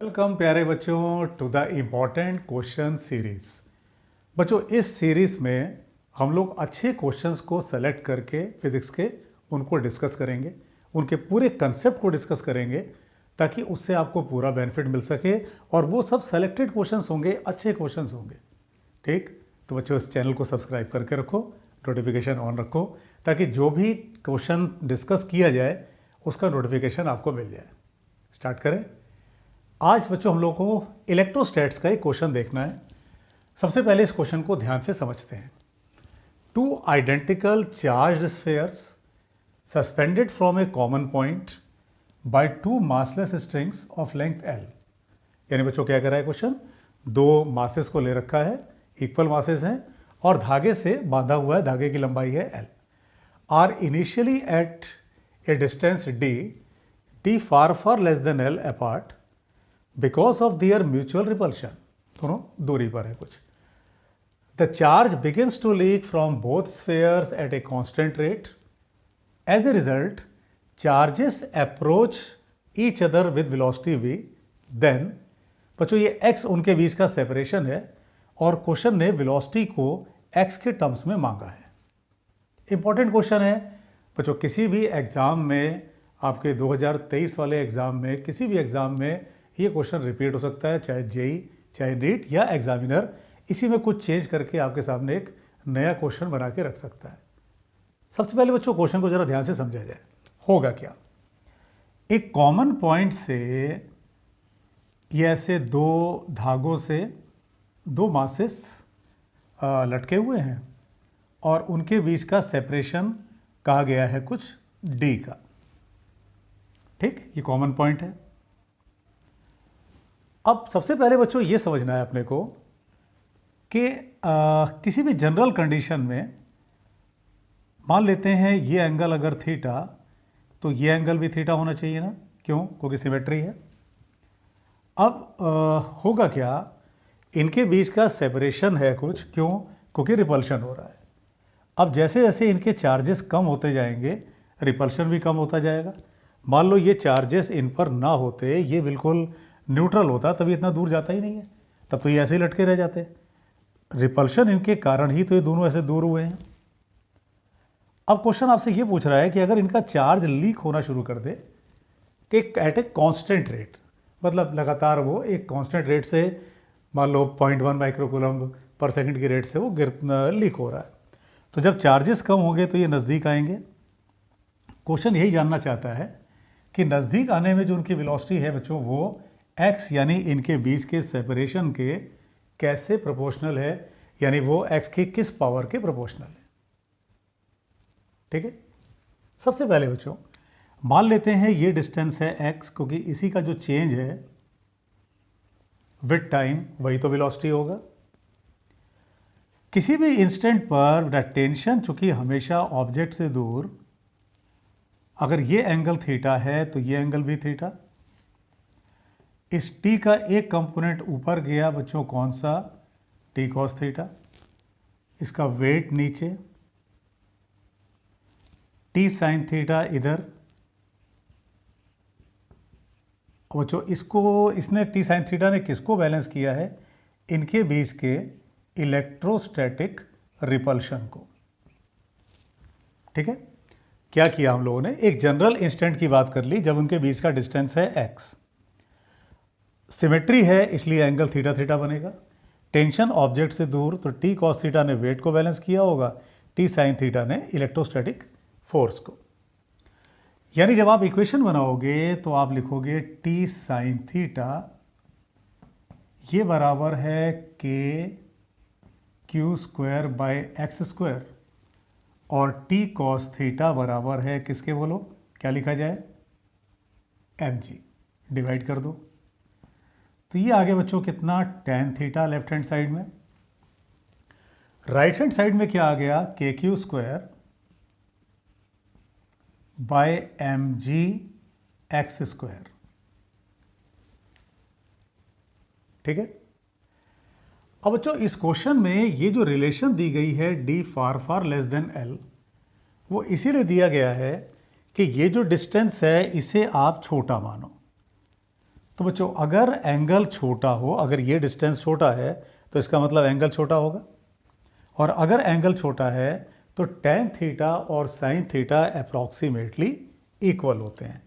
Welcome प्यारे बच्चों to the important question series. बच्चों इस सीरीज में हम लोग अच्छे क्वेश्चंस को सेलेक्ट करके फिजिक्स के उनको डिस्कस करेंगे, उनके पूरे कंसेप्ट को डिस्कस करेंगे ताकि उससे आपको पूरा बेनिफिट मिल सके। और वो सब सेलेक्टेड क्वेश्चंस होंगे, अच्छे क्वेश्चंस होंगे। ठीक, तो बच्चों इस चैनल को सब्सक्राइब करके रखो, नोटिफिकेशन ऑन रखो ताकि जो भी क्वेश्चन डिस्कस किया जाए उसका नोटिफिकेशन आपको मिल जाए। स्टार्ट करें। आज बच्चों हम लोग को इलेक्ट्रोस्टैट्स का एक क्वेश्चन देखना है। सबसे पहले इस क्वेश्चन को ध्यान से समझते हैं। Two identical charged spheres suspended from A common point by two massless strings of length L. यानी बच्चों क्या कर रहा है क्वेश्चन, दो मासेस को ले रखा है, इक्वल मासेस हैं और धागे से बांधा हुआ है, धागे की लंबाई है L. Are initially at a distance d far less than L apart because of their mutual repulsion. दोनों दूरी पर है कुछ। The charge begins to leak from both spheres at a constant rate. As a result charges approach each other with velocity v। देन बच्चों ये x उनके बीच का सेपरेशन है और क्वेश्चन ने वेलोसिटी को x के टर्म्स में मांगा है। इंपॉर्टेंट क्वेश्चन है बच्चों। किसी भी एग्जाम में, आपके 2023 वाले एग्जाम में, किसी भी एग्जाम में ये क्वेश्चन रिपीट हो सकता है, चाहे जेई, चाहे नीट या एग्जामिनर इसी में कुछ चेंज करके आपके सामने एक नया क्वेश्चन बना के रख सकता है। सबसे पहले बच्चों क्वेश्चन को जरा ध्यान से समझा जाए। होगा क्या, एक कॉमन पॉइंट से ये ऐसे दो धागों से दो मासेस लटके हुए हैं और उनके बीच का सेपरेशन कहा गया है कुछ d का। ठीक, ये कॉमन पॉइंट है। अब सबसे पहले बच्चों ये समझना है अपने को कि किसी भी जनरल कंडीशन में मान लेते हैं ये एंगल अगर थीटा, तो ये एंगल भी थीटा होना चाहिए ना। क्यों? क्योंकि सिमेट्री है। अब होगा क्या, इनके बीच का सेपरेशन है कुछ, क्यों? क्योंकि रिपल्शन हो रहा है। अब जैसे जैसे इनके चार्जेस कम होते जाएंगे रिपल्शन भी कम होता जाएगा। मान लो ये चार्जेस इन पर ना होते, ये बिल्कुल न्यूट्रल होता, तभी इतना दूर जाता ही नहीं है, तब तो ये ऐसे ही लटके रह जाते। रिपल्शन इनके कारण ही तो ये दोनों ऐसे दूर हुए हैं। अब क्वेश्चन आपसे ये पूछ रहा है कि अगर इनका चार्ज लीक होना शुरू कर दे कि एट ए कांस्टेंट रेट, मतलब लगातार वो एक कांस्टेंट रेट से, मान लो 0.1 माइक्रोकूलम्ब पर सेकंड की रेट से वो लीक हो रहा है, तो जब चार्जेस कम होंगे तो ये नज़दीक आएंगे। क्वेश्चन यही जानना चाहता है कि नज़दीक आने में जो उनकी वेलोसिटी है बच्चों, वो x यानी इनके बीच के सेपरेशन के कैसे प्रोपोर्शनल है, यानी वो x की किस पावर के प्रोपोर्शनल है। ठीक है, सबसे पहले बच्चों मान लेते हैं ये डिस्टेंस है x, क्योंकि इसी का जो चेंज है विद टाइम वही तो वेलोसिटी होगा। किसी भी इंस्टेंट पर द टेंशन चूंकि हमेशा ऑब्जेक्ट से दूर, अगर ये एंगल थीटा है तो ये एंगल भी थीटा। इस t का एक कंपोनेंट ऊपर गया बच्चों, कौन सा? t cos theta. इसका वेट नीचे, t sin थीटा इधर। बच्चों इसने t sin थीटा ने किसको बैलेंस किया है? इनके बीच के इलेक्ट्रोस्टैटिक रिपल्शन को। ठीक है, क्या किया हम लोगों ने? एक जनरल इंस्टेंट की बात कर ली जब उनके बीच का डिस्टेंस है x। सिमेट्री है इसलिए एंगल थीटा थीटा बनेगा। टेंशन ऑब्जेक्ट से दूर, तो t cos थीटा ने वेट को बैलेंस किया होगा, t sin थीटा ने इलेक्ट्रोस्टैटिक फोर्स को। यानी जब आप इक्वेशन बनाओगे तो आप लिखोगे t sin थीटा ये बराबर है k q square by x square, और t cos थीटा बराबर है किसके? बोलो क्या लिखा जाए? mg। डिवाइड कर दो तो ये आगे बच्चों कितना? tan theta left hand side में। राइट हैंड साइड में क्या आ गया? K Q square by M G X square. ठीक है, अब बच्चों इस क्वेश्चन में ये जो रिलेशन दी गई है d फार लेस देन l, वो इसीलिए दिया गया है कि ये जो डिस्टेंस है इसे आप छोटा मानो। तो बच्चों अगर एंगल छोटा हो, अगर ये डिस्टेंस छोटा है तो इसका मतलब एंगल छोटा होगा, और अगर एंगल छोटा है तो tan थीटा और sin थीटा अप्रॉक्सीमेटली इक्वल होते हैं।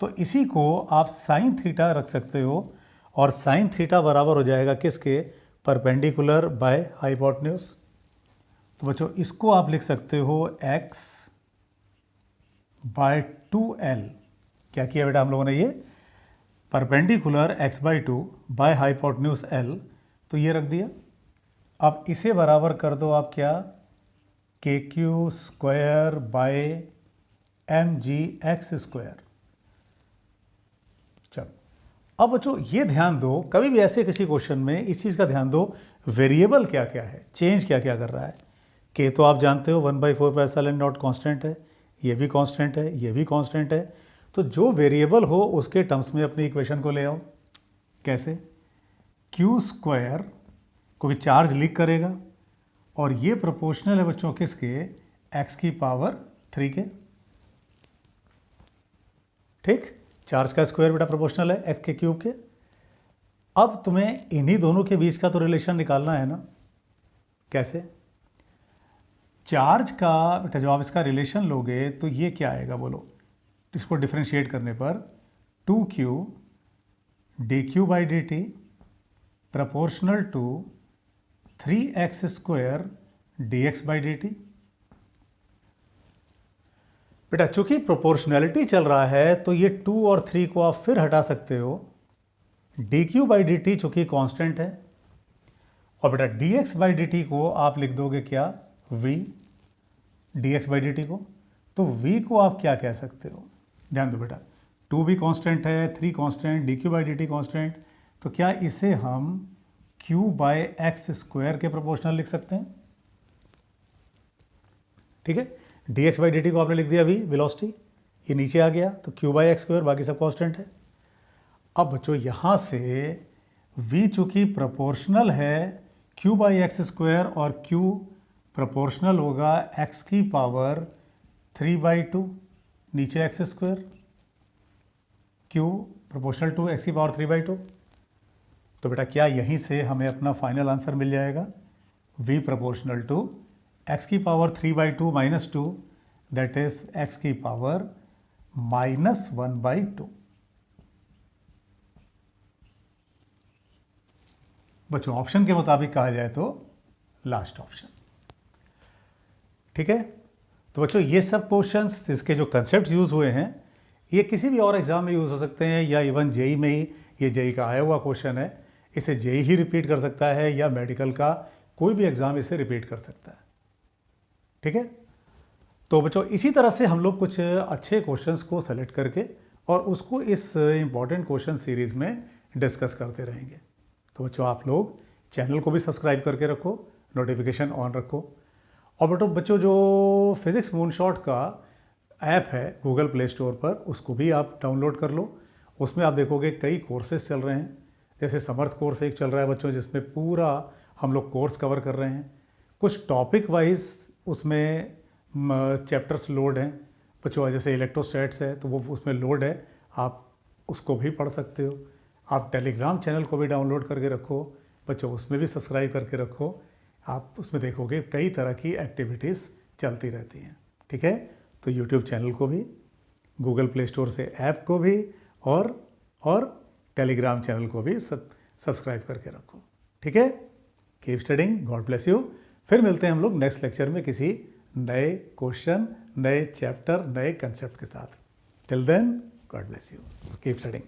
तो इसी को आप sin थीटा रख सकते हो, और sin थीटा बराबर हो जाएगा किसके, परपेंडिकुलर बाय हाइपोटेन्यूज। तो बच्चों इसको आप लिख सकते हो x बाय 2l। क्या किया बेटा हम लोगों ने, ये perpendicular x by 2 by hypotenuse l, तो ये रख दिया। अब इसे बराबर कर दो आप क्या, K Q square by M G X square. चलो अब बच्चों ये ध्यान दो, कभी भी ऐसे किसी क्वेश्चन में इस चीज़ का ध्यान दो, वेरिएबल क्या क्या है, चेंज क्या क्या कर रहा है। के तो आप जानते हो 1/4 पाई एप्सिलॉन नॉट कांस्टेंट है, ये भी कांस्टेंट है, ये भी कांस्टेंट है। तो जो वेरिएबल हो उसके टर्म्स में अपनी इक्वेशन को ले आओ। कैसे, क्यू स्क्वायर को भी चार्ज लीक करेगा, और ये प्रोपोर्शनल है बच्चों किसके, एक्स की पावर 3 के। ठीक, चार्ज का स्क्वायर बेटा प्रोपोर्शनल है एक्स के क्यूब के। अब तुम्हें इन्हीं दोनों के बीच का तो रिलेशन निकालना है ना। कैसे, चार्ज का बेटा जब आप इसका रिलेशन लोगे तो ये क्या आएगा बोलो, इसको डिफरेंशिएट करने पर 2q dq by D T proportional to 3x square dx by D T. बेटा चूंकि प्रोपोर्शनैलिटी चल रहा है तो ये 2 और 3 को आप फिर हटा सकते हो। dq बाई डी टी चूंकि कांस्टेंट है, और बेटा dx बाई डी टी को आप लिख दोगे क्या, v, dx by D T को। तो v को आप क्या कह सकते हो, ध्यान दो बेटा, 2 भी कांस्टेंट है, 3 constant, dq by D T constant, तो क्या इसे हम q बाय एक्स स्क्वायर के प्रोपोर्शनल लिख सकते हैं। ठीक है, dx बाई डी टी को आपने लिख दिया v, वेलोसिटी, ये नीचे आ गया तो q बाई एक्स स्क्वायर, बाकी सब कांस्टेंट है। अब बच्चों यहाँ से v चूंकि प्रोपोर्शनल है q बाई एक्स स्क्वायर, और q प्रोपोर्शनल होगा x की पावर 3/2, नीचे X square, q proportional to x की पावर 3/2। तो बेटा क्या यहीं से हमें अपना फाइनल आंसर मिल जाएगा, v प्रोपोर्शनल टू x की power 3/2 minus 2, that is x की पावर -1/2। बच्चों ऑप्शन के मुताबिक कहा जाए तो लास्ट ऑप्शन। ठीक है, तो बच्चों ये सब क्वेश्चंस, इसके जो कंसेप्ट यूज़ हुए हैं, ये किसी भी और एग्जाम में यूज़ हो सकते हैं, या इवन जेई में ही, ये जेई का आया हुआ क्वेश्चन है, इसे जेई ही रिपीट कर सकता है, या मेडिकल का कोई भी एग्ज़ाम इसे रिपीट कर सकता है। ठीक है, तो बच्चों इसी तरह से हम लोग कुछ अच्छे क्वेश्चंस को सेलेक्ट करके और उसको इस इम्पॉर्टेंट क्वेश्चन सीरीज़ में डिस्कस करते रहेंगे। तो बच्चों आप लोग चैनल को भी सब्सक्राइब करके रखो, नोटिफिकेशन ऑन रखो, और बच्चों जो फिज़िक्स मूनशॉट का ऐप है गूगल प्ले स्टोर पर, उसको भी आप डाउनलोड कर लो। उसमें आप देखोगे कई कोर्सेज चल रहे हैं, जैसे समर्थ कोर्स एक चल रहा है बच्चों, जिसमें पूरा हम लोग कोर्स कवर कर रहे हैं। कुछ टॉपिक वाइज उसमें चैप्टर्स लोड हैं बच्चों, जैसे इलेक्ट्रोस्टैट्स है तो वो उसमें लोड है, आप उसको भी पढ़ सकते हो। आप टेलीग्राम चैनल को भी डाउनलोड करके रखो बच्चों, उसमें भी सब्सक्राइब करके रखो। आप उसमें देखोगे कई तरह की एक्टिविटीज़ चलती रहती हैं। ठीक है, तो यूट्यूब चैनल को भी, गूगल प्ले स्टोर से ऐप को भी, और टेलीग्राम चैनल को भी सब्सक्राइब करके रखो। ठीक है, keep studying, God bless you. फिर मिलते हैं हम लोग नेक्स्ट लेक्चर में किसी नए क्वेश्चन, नए चैप्टर, नए कंसेप्ट के साथ। Till then, God bless you, keep studying.